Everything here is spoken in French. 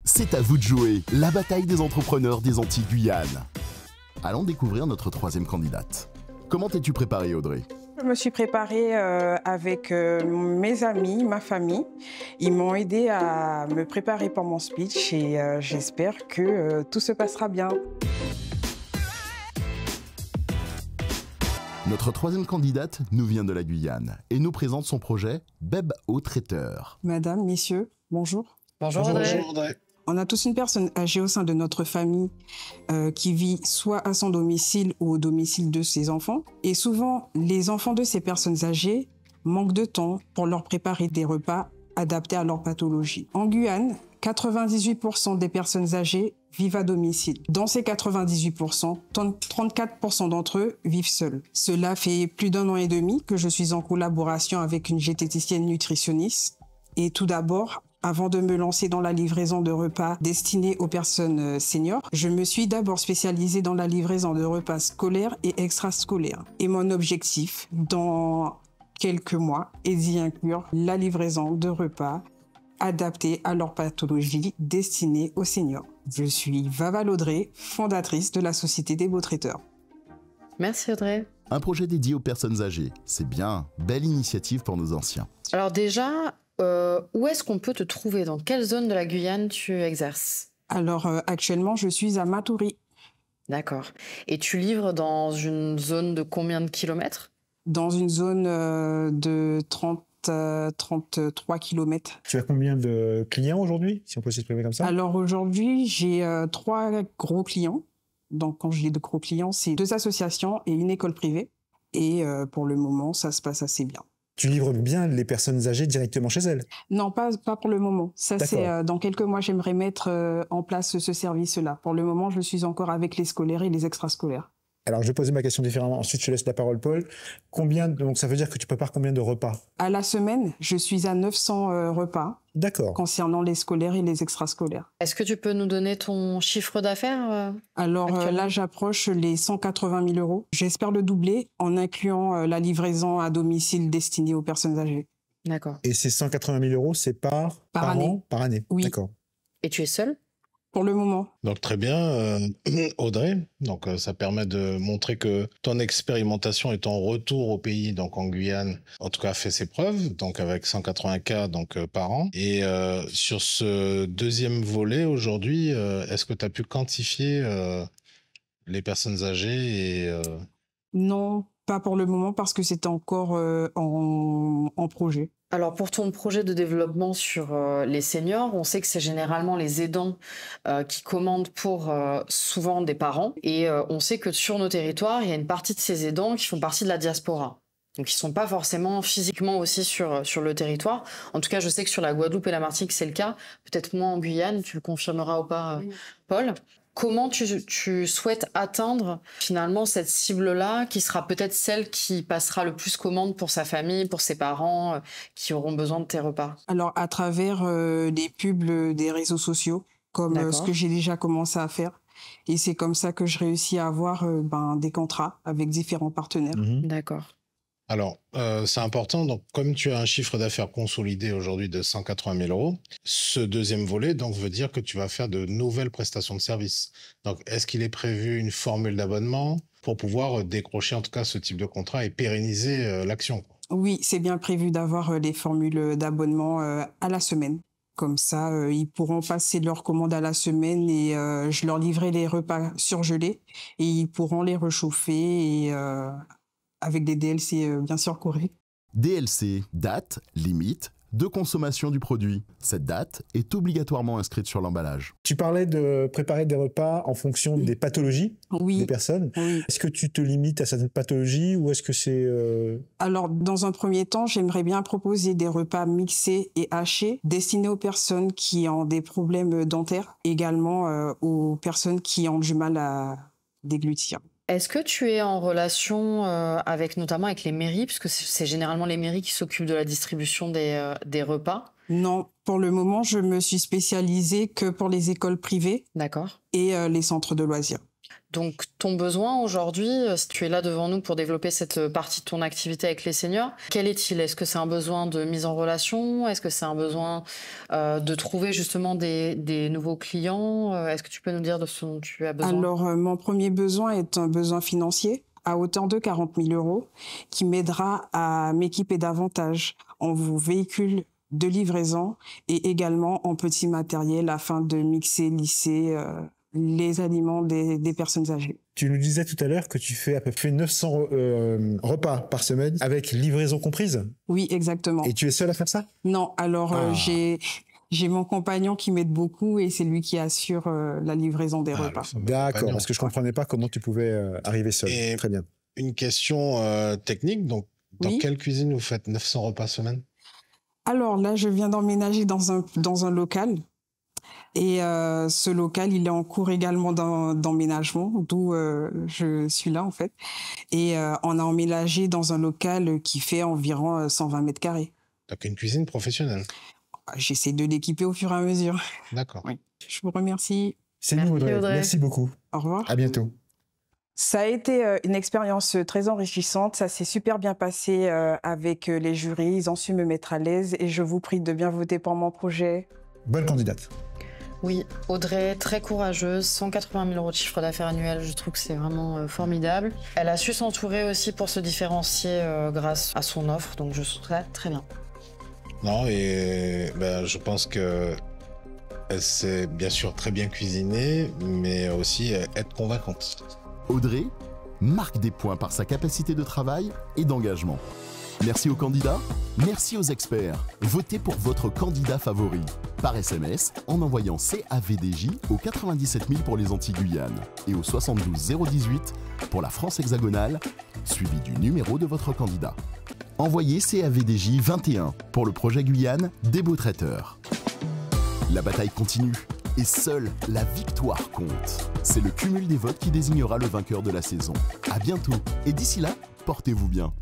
C'est à vous de jouer, la bataille des entrepreneurs des Antilles-Guyane. Allons découvrir notre troisième candidate. Comment t'es-tu préparée, Audrey? Je me suis préparée avec mes amis, ma famille. Ils m'ont aidé à me préparer pour mon speech et j'espère que tout se passera bien. Notre troisième candidate nous vient de la Guyane et nous présente son projet Beb au traiteur. Madame, messieurs, bonjour. Bonjour Audrey. On a tous une personne âgée au sein de notre famille qui vit soit à son domicile ou au domicile de ses enfants. Et souvent, les enfants de ces personnes âgées manquent de temps pour leur préparer des repas adaptés à leur pathologie. En Guyane, 98% des personnes âgées vivent à domicile. Dans ces 98%, 34% d'entre eux vivent seuls. Cela fait plus d'1 an et demi que je suis en collaboration avec une diététicienne nutritionniste. Et tout d'abord, avant de me lancer dans la livraison de repas destinés aux personnes seniors, je me suis d'abord spécialisée dans la livraison de repas scolaires et extrascolaires. Et mon objectif, dans quelques mois, est d'y inclure la livraison de repas adaptés à leur pathologie destinés aux seniors. Je suis Vaval Audrey, fondatrice de la Société des Beaux Traiteurs. Merci Audrey. Un projet dédié aux personnes âgées, c'est bien, belle initiative pour nos anciens. Alors déjà, où est-ce qu'on peut te trouver? Dans quelle zone de la Guyane tu exerces? Alors actuellement, je suis à Matoury. D'accord. Et tu livres dans une zone de combien de kilomètres? Dans une zone de 33 km. Tu as combien de clients aujourd'hui, si on peut s'exprimer comme ça? Alors aujourd'hui, j'ai 3 gros clients. Donc quand je dis de gros clients, c'est 2 associations et une école privée. Et pour le moment, ça se passe assez bien. Tu livres bien les personnes âgées directement chez elles? Non, pas pour le moment. Ça, c'est dans quelques mois, j'aimerais mettre en place ce service-là. Pour le moment, je suis encore avec les scolaires et les extrascolaires. Alors, je vais poser ma question différemment. Ensuite, je laisse la parole, Paul. Donc, ça veut dire que tu prépares combien de repas? À la semaine, je suis à 900 repas. D'accord. Concernant les scolaires et les extrascolaires. Est-ce que tu peux nous donner ton chiffre d'affaires Alors là, j'approche les 180 000 euros. J'espère le doubler en incluant la livraison à domicile destinée aux personnes âgées. D'accord. Et ces 180 000 euros, c'est par année. an? Par année. Oui. D'accord. Et tu es seule? Pour le moment. Donc très bien, Audrey. Donc ça permet de montrer que ton expérimentation et ton retour au pays, donc en Guyane, en tout cas fait ses preuves. Donc avec 180 cas donc par an. Et sur ce deuxième volet aujourd'hui, est-ce que tu as pu quantifier les personnes âgées et Non, pas pour le moment parce que c'est encore en projet. Alors pour ton projet de développement sur les seniors, on sait que c'est généralement les aidants qui commandent pour souvent des parents. Et on sait que sur nos territoires, il y a une partie de ces aidants qui font partie de la diaspora. Donc ils ne sont pas forcément physiquement aussi sur le territoire. En tout cas, je sais que sur la Guadeloupe et la Martinique, c'est le cas. Peut-être moins en Guyane, tu le confirmeras ou pas, oui. Paul. Comment tu souhaites atteindre finalement cette cible-là, qui sera peut-être celle qui passera le plus commande pour sa famille, pour ses parents, qui auront besoin de tes repas? Alors à travers les pubs des réseaux sociaux, comme ce que j'ai déjà commencé à faire. Et c'est comme ça que je réussis à avoir des contrats avec différents partenaires. D'accord. Alors, c'est important, donc comme tu as un chiffre d'affaires consolidé aujourd'hui de 180 000 euros, ce deuxième volet donc, veut dire que tu vas faire de nouvelles prestations de services. Donc, est-ce qu'il est prévu une formule d'abonnement pour pouvoir décrocher en tout cas ce type de contrat et pérenniser l'action? Oui, c'est bien prévu d'avoir des formules d'abonnement à la semaine. Comme ça, ils pourront passer leurs commandes à la semaine et je leur livrerai les repas surgelés et ils pourront les réchauffer et avec des DLC bien sûr corrects. DLC, date, limite de consommation du produit. Cette date est obligatoirement inscrite sur l'emballage. Tu parlais de préparer des repas en fonction des pathologies des personnes. Oui. Est-ce que tu te limites à certaines pathologies ou est-ce que c'est... Alors, dans un premier temps, j'aimerais bien proposer des repas mixés et hachés destinés aux personnes qui ont des problèmes dentaires, également aux personnes qui ont du mal à déglutir. Est-ce que tu es en relation notamment avec les mairies, puisque c'est généralement les mairies qui s'occupent de la distribution des repas? Non, pour le moment, je me suis spécialisée que pour les écoles privées. D'accord. Et les centres de loisirs. Donc, ton besoin aujourd'hui, si tu es là devant nous pour développer cette partie de ton activité avec les seniors, quel est-il? Est-ce que c'est un besoin de mise en relation? Est-ce que c'est un besoin de trouver justement des nouveaux clients? Est-ce que tu peux nous dire de ce dont tu as besoin? Alors, mon premier besoin est un besoin financier à hauteur de 40 000 € qui m'aidera à m'équiper davantage en véhicules de livraison et également en petit matériel afin de mixer, lisser les aliments des personnes âgées. Tu nous disais tout à l'heure que tu fais à peu près 900 repas par semaine avec livraison comprise. Oui, exactement. Et tu es seule à faire ça? Non, alors j'ai mon compagnon qui m'aide beaucoup et c'est lui qui assure la livraison des repas. D'accord, parce que je comprenais pas comment tu pouvais arriver seule. Et Très bien. une question technique, donc dans Oui. quelle cuisine vous faites 900 repas semaine? Alors là, je viens d'emménager dans un local. Et ce local, il est en cours également d'emménagement, d'où je suis là en fait. Et on a emménagé dans un local qui fait environ 120 mètres carrés. Donc une cuisine professionnelle. J'essaie de l'équiper au fur et à mesure. D'accord. Oui. Je vous remercie. C'est Merci, nous, Audrey. Audrey. Merci beaucoup. Au revoir. À bientôt. Ça a été une expérience très enrichissante. Ça s'est super bien passé avec les jurys. Ils ont su me mettre à l'aise et je vous prie de bien voter pour mon projet. Bonne candidate. Oui, Audrey, très courageuse, 180 000 € de chiffre d'affaires annuel, je trouve que c'est vraiment formidable. Elle a su s'entourer aussi pour se différencier grâce à son offre, donc je trouve ça très bien. Non, et ben, je pense que elle sait bien sûr très bien cuisiner, mais aussi être convaincante. Audrey marque des points par sa capacité de travail et d'engagement. Merci aux candidats, merci aux experts. Votez pour votre candidat favori par SMS en envoyant CAVDJ au 97 000 pour les Antilles-Guyane et au 72 018 pour la France hexagonale, suivi du numéro de votre candidat. Envoyez CAVDJ 21 pour le projet Guyane des beaux traiteurs. La bataille continue et seule la victoire compte. C'est le cumul des votes qui désignera le vainqueur de la saison. À bientôt et d'ici là, portez-vous bien.